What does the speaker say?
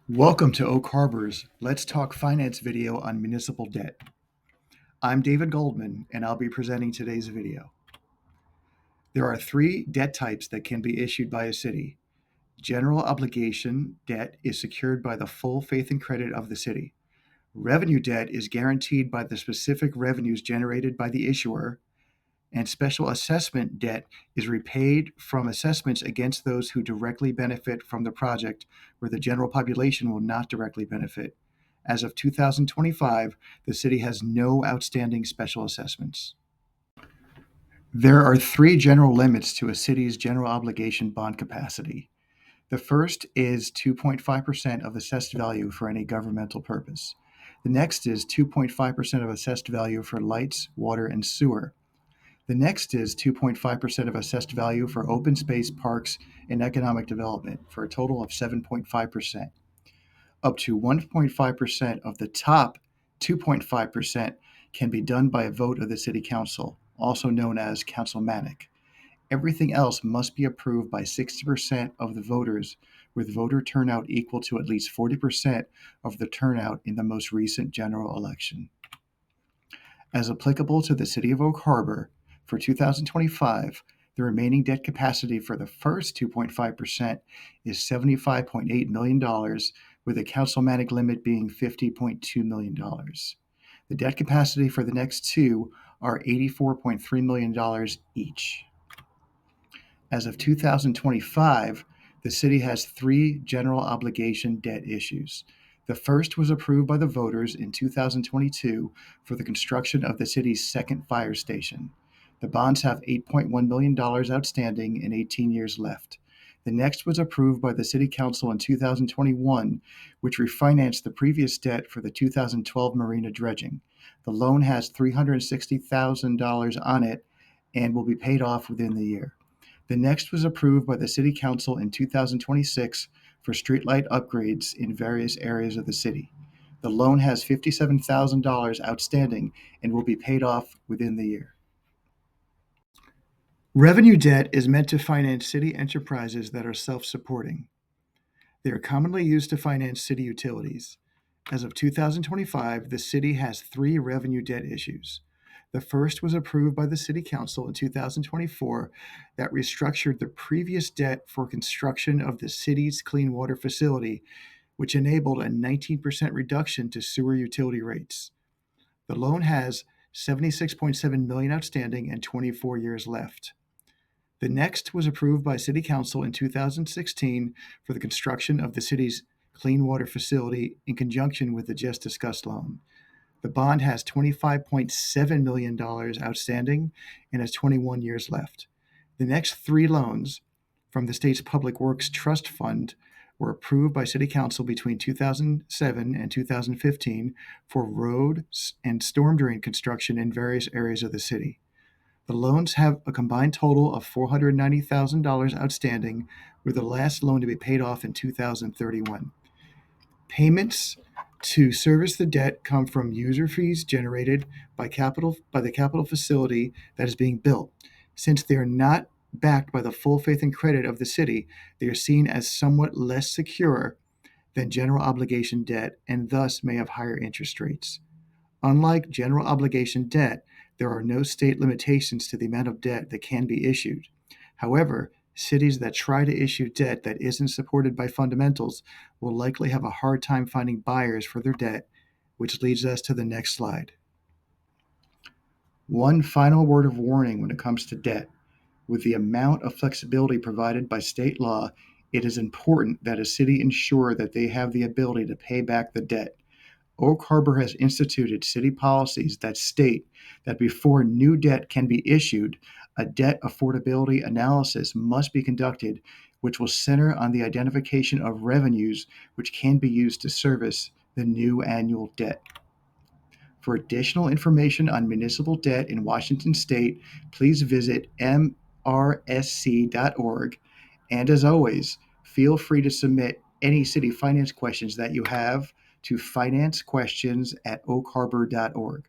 Welcome to Oak Harbor's Let's Talk Finance video on municipal debt. I'm David Goldman, and I'll be presenting today's video. There are three debt types that can be issued by a city. General obligation debt is secured by the full faith and credit of the city. Revenue debt is guaranteed by the specific revenues generated by the issuer, and special assessment debt is repaid from assessments against those who directly benefit from the project where the general population will not directly benefit. As of 2025, the city has no outstanding special assessments. There are three general limits to a city's general obligation bond capacity. The first is 2.5% of assessed value for any governmental purpose. The next is 2.5% of assessed value for lights, water, and sewer. The next is 2.5% of assessed value for open space, parks, and economic development, for a total of 7.5%. Up to 1.5% of the top 2.5% can be done by a vote of the City Council, also known as councilmanic. Everything else must be approved by 60% of the voters, with voter turnout equal to at least 40% of the turnout in the most recent general election. As applicable to the City of Oak Harbor, for 2025, the remaining debt capacity for the first 2.5% is $75.8 million, with a councilmanic limit being $50.2 million. The debt capacity for the next two are $84.3 million each. As of 2025, the city has three general obligation debt issues. The first was approved by the voters in 2022 for the construction of the city's second fire station. The bonds have $8.1 million outstanding and 18 years left. The next was approved by the City Council in 2021, which refinanced the previous debt for the 2012 marina dredging. The loan has $360,000 on it and will be paid off within the year. The next was approved by the City Council in 2026 for streetlight upgrades in various areas of the city. The loan has $57,000 outstanding and will be paid off within the year. Revenue debt is meant to finance city enterprises that are self-supporting. They are commonly used to finance city utilities. As of 2025, the city has three revenue debt issues. The first was approved by the City Council in 2024 that restructured the previous debt for construction of the city's clean water facility, which enabled a 19% reduction to sewer utility rates. The loan has $76.7 million outstanding and 24 years left. The next was approved by City Council in 2016 for the construction of the city's clean water facility in conjunction with the just discussed loan. The bond has $25.7 million outstanding and has 21 years left. The next three loans from the state's Public Works Trust Fund were approved by City Council between 2007 and 2015 for road and storm drain construction in various areas of the city. The loans have a combined total of $490,000 outstanding, with the last loan to be paid off in 2031. Payments to service the debt come from user fees generated by the capital facility that is being built. Since they are not backed by the full faith and credit of the city, they are seen as somewhat less secure than general obligation debt and thus may have higher interest rates. Unlike general obligation debt, there are no state limitations to the amount of debt that can be issued. However, cities that try to issue debt that isn't supported by fundamentals will likely have a hard time finding buyers for their debt, which leads us to the next slide. One final word of warning when it comes to debt. With the amount of flexibility provided by state law, it is important that a city ensure that they have the ability to pay back the debt. Oak Harbor has instituted city policies that state that before new debt can be issued, a debt affordability analysis must be conducted, which will center on the identification of revenues which can be used to service the new annual debt. For additional information on municipal debt in Washington State, please visit mrsc.org. And as always, feel free to submit any city finance questions that you have to financequestions@oakharbor.org.